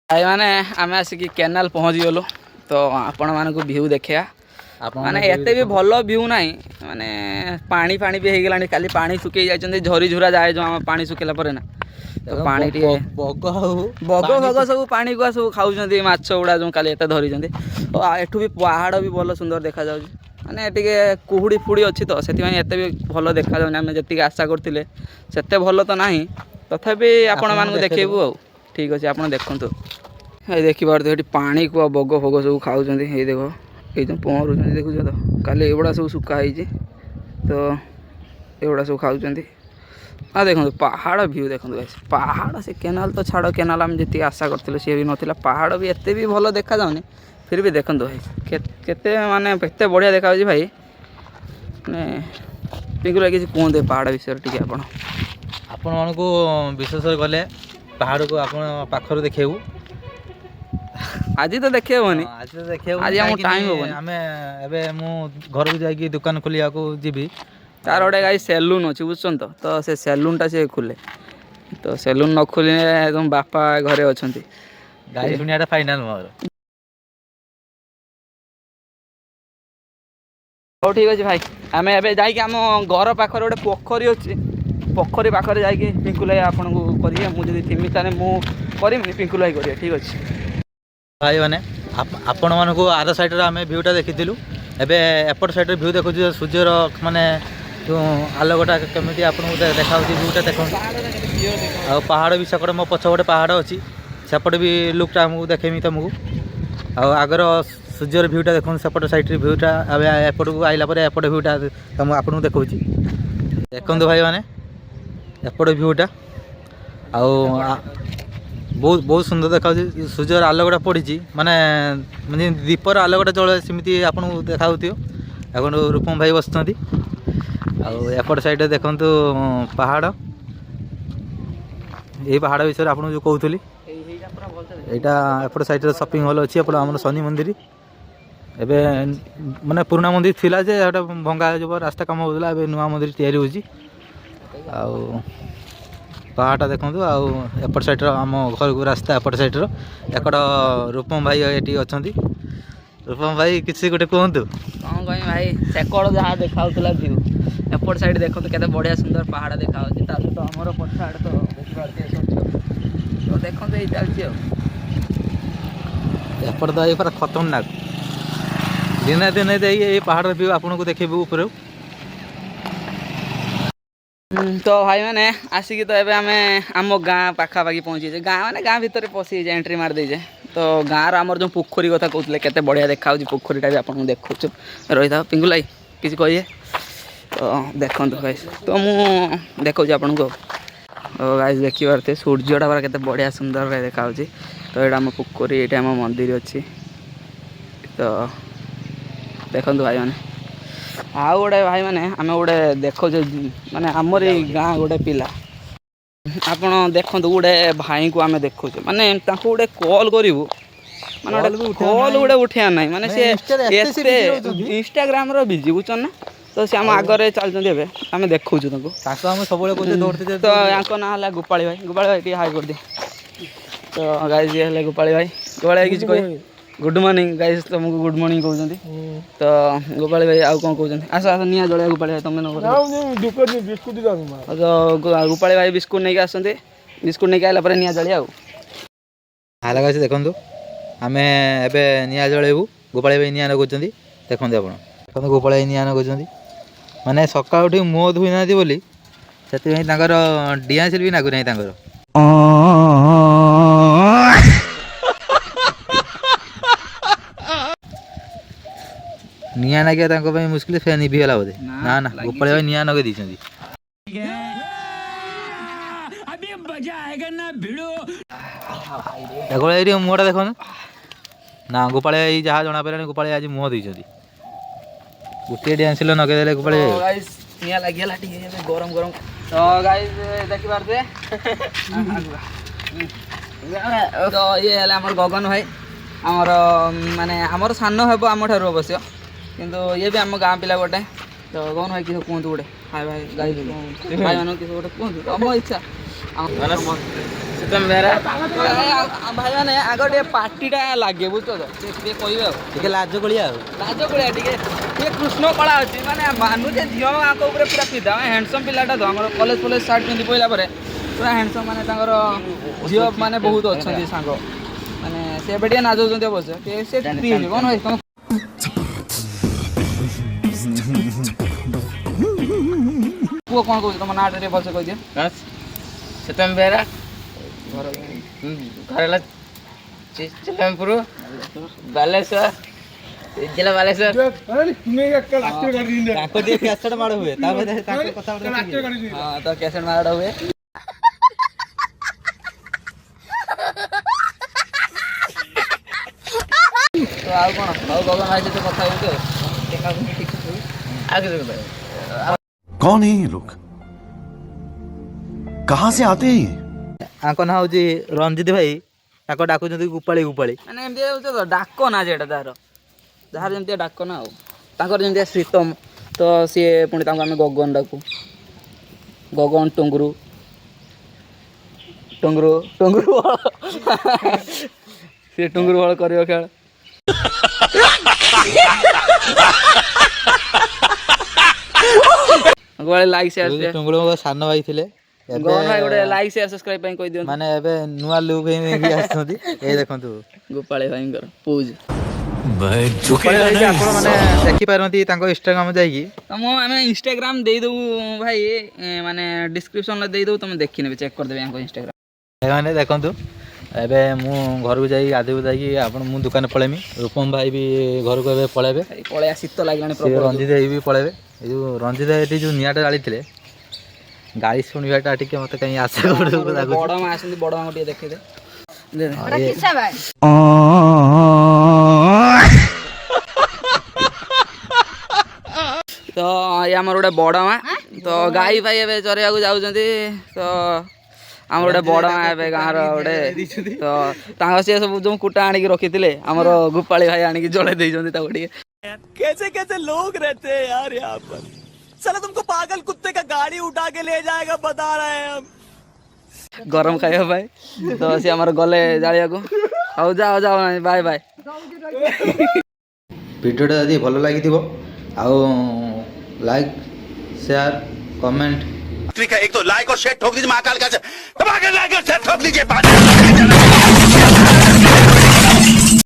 भाई मैंने आम आसिक केनाल पहुँची गलु तो आपण मानक व्यू देखा माने एते भी भल व्यू ना माने पानी फाणी भी होगला खाली पानी सुखी जाइए झरी झुरा जाए जो आम पानी सुखेला पर ना तो पानी बग फग सब पानी गुआ सब खाऊँ माछ गुड़ा जो काली धरी एठू भी पहाड़ भी भल सुंदर देखा जाऊँ माने टे कुहुड़ी फुड़ी अच्छी तो से भी भल देखा जाऊँ आम जी आशा करते से भल तो ना तथापि आपण मानक देखू आ ठीक अच्छे आप देखु ये देखिए पानी को बग फग सब खाऊँ ये देख ये जो पहरु देखुच तो काली एगुड़ा सब सुखाई तो एगुड़ा सब खाऊँ हाँ देखो पहाड़ व्यू देखो पहाड़ से केनाल तो छाड़ केनाल आम जी आशा करते सी भी नाला पहाड़ भी एत भी भल देखा जाऊनी फिर भी देखो भाई केते माने केते बढ़िया देखा भाई माने पिंकुला किसी कहते पहाड़ विषय टी आपण मानक विशेष गले पहाड़ को आपण पाखर देखू आज तो देखे हेनी आज तो देखिए आज हम टाइम हो आम एवं मु घर को जाकि दुकान खोलिया को जीवी तार गोटे गाई सेलून अच्छी बुझुन तो से सेलूनटा से खोले तो सेलून न खोले तुम बापा घरे अच्छा गाई शुणिया फाइनाल मोर हो ठीक अच्छे भाई आम ए घर पाखे गोटे पोखरी अच्छी पोखरी पाखे जाकि पिंकुलाई आपन को करिए मुझे थीमी ताने मु पिंकुलाई करिए ठीक अच्छे भाई मैंने आपण मानक आर साइड आम भ्यूटा देखी एबे एपट साइड भ्यू देखु सूर्यर माने जो आलोकटा केमी आपको देखा भ्यूटा देख आ पहाड़ भी सेपटे मो पछपटे पहाड़ अच्छी सेपटे भी लुकटा आमको देखेमी तुमको आगर सूर्यर भ्यूटा देख सेपट साइड भ्यूटा एपट को आइला एपट भ्यूटा तुम आपको देखा देखते भाई मैंने एपट भ्यूटा आ बहुत बहुत सुंदर देखा सूर्यर आलोकटा पड़ी माने दीपर आलोकटा चले सेमती आपको देखा एपट रूपम भाई बस एपट साइड देखु पहाड़ यही पहाड़ विषय आपको जो कहूली यहाँ एपट साइड शॉपिंग मॉल अच्छी एपट आम शनि मंदिर एवं माने पुराना मंदिर थिला जे भंगा जो रास्ता कम होता है नुआ मंदिर तैयारी होची पहाड़ा देखु आउट साइड आम घर को रास्ता एपट साइड एकड़ रूपम भाई ये अच्छा रूपम भाई किसी गोटे कहतु कौन कह भाई सेकड़ जहाँ देखा व्यू एपट साइड देखो तो केते बढ़िया सुंदर पहाड़ देखा तो आमर पछाड़ तो देखो ये चलती एपट तो ये पूरा खतरनाक दिने दिने ये पहाड़ व्यू आपको देखेबू ऊपर तो भाई मैंने आसिक तो एबे आमे आम गाँ पाखापाखि पहुँची गाँ मैंने गाँ भितर पशि एंट्री मार देजे तो गाँव आमर जो पोखरी कथा कहते केते बढ़िया देखा पोखरीटा भी आपको देखु रही था पिंकुलाई किसी कहिए तो देखो गाइस तो मु देखा आपन को गाइस देखी पारे सूर्यटा पूरा केते बढ़िया सुंदर देखा तो ये आम पोखरी ये आम मंदिर अच्छी तो देखो भाई मैंने आउ गोटे भाई मैंने आम गोटे देखो माने आमर गाँ गोटे पिला आपड़ देखो गोटे भाई को आम देखु माने गोटे कॉल करूँ माने कॉल गोटे उठा ना माने सी इंस्टाग्राम बिजी बुझन ना तो सी आम आगे चलते आम देखु तो यहाँ ना है गोपाली भाई टे हाई कर दे तो गाइस ये है गोपाली भाई किसी कह गुड मॉर्निंग गाइस तुमको गुड मॉर्निंग कहते तो गोपाली भाई आउ कौन कहते आस आस निया जलिया गोपाली भाई तुम गोपाली भाई बिस्कुट नहीं आसते बिस्कुट नहीं आला निया जलिया आला देखु आम एवं निया जलैबू गोपाली भाई निया नगुच्च देखते आप गोपाली भाई निया नगुच्च माने सका उठी मुह धोई ना बोली से डिआसिल भी नागु ना निया नागिया मुस्किल फैन निभिगला बोधे ना ना गोपाल भाई निया नगे दी मुहटा देख ना गोपाल भाई जहाँ जना पारे गोपाल भाई आज मुह दी गोटे डांसिल नगेदे गोपाल भाई निया लगिगला गरम गरम तो गाइस देखी पारे तो ये आमर गगन भाई आमर माने आमर सान हे आम ठार अवश्य किंतु ये भी आम गाँ पिला गोटे तो कौन भाई किसी कहतु गोटे हाय भाई गाई भाई मान किसी गोटे कहतु तुम इच्छा ଭାଇ ମାନେ ଆଗ ଟିକେ ପାର୍ଟିଟା ଲାଗେ ବୁଝୁଛ ତ ଟିକେ କହିବେ ଆଉ ଟିକେ ଲାଜ ଗୋଳିଆ ଆଉ ଲାଜ ଭଳିଆ ଟିକେ ଟିକେ କୃଷ୍ଣ କଳା ଅଛି ମାନେ ମାନୁଛେ ଝିଅ ଆଙ୍କ ଉପରେ ପୁରା ଫିଦା ହ୍ୟାଣ୍ଡସମ୍ ପିଲାଟା ତ ଆମର କଲେଜ ଫଲେଜ ସାର୍ଟ ପିନ୍ଧି ପଇଲା ପରେ ପୁରା ହ୍ୟାଣ୍ଡସମ୍ ମାନେ ତାଙ୍କର ଝିଅ ମାନେ ବହୁତ ଅଛନ୍ତି ସାଙ୍ଗ ମାନେ ସେ ଏବେ ଟିକେ ନାଚୁଛନ୍ତି ଅବଶ୍ୟ ଟିକେ ସେ ଫ୍ରି ହେଇଯିବ କଣ ଭାଇ ତମେ କୁହ କ'ଣ କହୁଛ ତମ ନାଁଟା ଟିକେ ଭଲସେ କହିଦିଅ ସୀତମ ବେହେରା ଘର ଘର ହେଲା ଚିଲମପୁର ବାଲେଶ୍ୱର ଜିଲ୍ଲା ବାଲେଶ୍ୱର ତାଙ୍କ ଟିକେ କ୍ୟାସେଟ୍ ମାଡ଼ ହୁଏ ତାପରେ ତାଙ୍କ କଥା ହଁ ତ କ୍ୟାସେଟ୍ ମାରାଟା ହୁଏ ତ ଆଉ କ'ଣ ଆଉ ଗଗନ ଭାଇ ସହିତ କଥା ହେଇଛୁ ଆଉ କିଛି କଥା कौन है ये लोग कहाँ से आते हैं ये ଆଙ୍କ ନାଁ ହେଉଛି ରଞ୍ଜିତ ଭାଇ ତାଙ୍କ ଡାକୁଛନ୍ତି ଗୁପାଳି ଗୁପାଳି ମାନେ ଏମିତି ହେଉଛି ତ ଡାକ ନା ଯେଟା ତାହାର ଯାହାର ଯେମିତିଆ ଡାକ ନା ଆଉ ତାଙ୍କର ଯେମିତିଆ ଶ୍ରୀତମ ତ ସିଏ ପୁଣି ତାଙ୍କୁ ଆମେ ଗଗନ ଡାକୁ ଗଗନ ଟୁଙ୍ଗୁରୁ ଟୁଙ୍ଗୁରୁ ଟୁଙ୍ଗୁରୁ ବଳ ସିଏ ଟୁଙ୍ଗୁରୁ ବଳ କରିବ ଖେଳ ଲାଇକ୍ ସେୟାର ଟୁଙ୍ଗୁଳ ମୋ ସାନ ଭାଇ ଥିଲେ ଗଗନ ଭାଇ ଗୋଟେ ଲାଇକ୍ ସେୟାର ସବସ୍କ୍ରାଇବ ପାଇଁ କହିଦିଅନ୍ତୁ ମାନେ ଏବେ ନୂଆ ଲୁକ୍ ହେଇକି ଆସିଛନ୍ତି ଏଇ ଦେଖନ୍ତୁ ଗୋପାଳି ଭାଇଙ୍କର ପୋଜ୍ ଗୋପାଳି ଭାଇକି ଆପଣ ମାନେ ଦେଖିପାରନ୍ତି ତାଙ୍କ ଇନଷ୍ଟାଗ୍ରାମ ଯାଇକି ମୁଁ ଆମେ ଇନଷ୍ଟାଗ୍ରାମ ଦେଇଦେବୁ ଭାଇ ମାନେ ଡିସ୍କ୍ରିପସନରେ ଦେଇଦେବୁ ତମେ ଦେଖିନେବେ ଚେକ୍ କରିଦେବେ ୟାଙ୍କ ଇନଷ୍ଟାଗ୍ରାମ ଭାଇମାନେ ଦେଖନ୍ତୁ ଏବେ ମୁଁ ଘରକୁ ଯାଇକି ଗାଧୋଇକୁ ଯାଇକି ଆପଣ ମୁଁ ଦୋକାନ ପଳେଇମି ରୂପମ ଭାଇ ବି ଘରକୁ ଏବେ ପଳେଇବେ ପଳେଇବା ଶୀତ ଲାଗିଲାଣି ରଞ୍ଜିତ ଭାଇ ବି ପଳେଇବେ ଏଇ ଯେଉଁ ରଞ୍ଜିତ ଭାଇ ଏଠି ଯେଉଁ ନିଆଁଟା ଜାଳିଥିଲେ ଗାଳି ଶୁଣିବାଟା ଟିକେ ମୋତେ କାହିଁ ଆଶା ବଡ଼ ମା ଆସନ୍ତି ବଡ଼ ମାଙ୍କୁ ଟିକେ ଦେଖେଇଦେ ତ ଇଏ ଆମର ଗୋଟେ ବଡ଼ ମା ତ ଗାଈ ଫାଇ ଏବେ ଚରେଇବାକୁ ଯାଉଛନ୍ତି ତ ଆମର ଗୋଟେ ବଡ଼ ମା ଏବେ ଗାଁର ଗୋଟେ ତ ତାଙ୍କ ସିଏ ସବୁ ଯେଉଁ କୁଟା ଆଣିକି ରଖିଥିଲେ ଆମର ଗୋପାଳି ଭାଇ ଆଣିକି ଜଳେଇ ଦେଇଛନ୍ତି ତାକୁ ଟିକେ कैसे कैसे लोग रहते हैं यार यहाँ पर साला तुमको पागल कुत्ते का गाड़ी उठा के ले जाएगा बता रहे हैं हम ଗରମ ଖାଇବା ପାଇଁ ତ ସିଏ ଆମର ଗଲେ ଜାଳିବାକୁ ହଉ ଯାଅ ଯାଅ ବାଏ ବାଏ ଭିଡ଼ିଓଟା ଯଦି ଭଲ ଲାଗିଥିବ ଆଉ ଲାଇକ୍ ସେୟାର କମେଣ୍ଟ ठीक है एक तो लाइक और शेयर ठोक दीजिए महाकाल का दबा के लाइक और शेयर ठोक दीजिए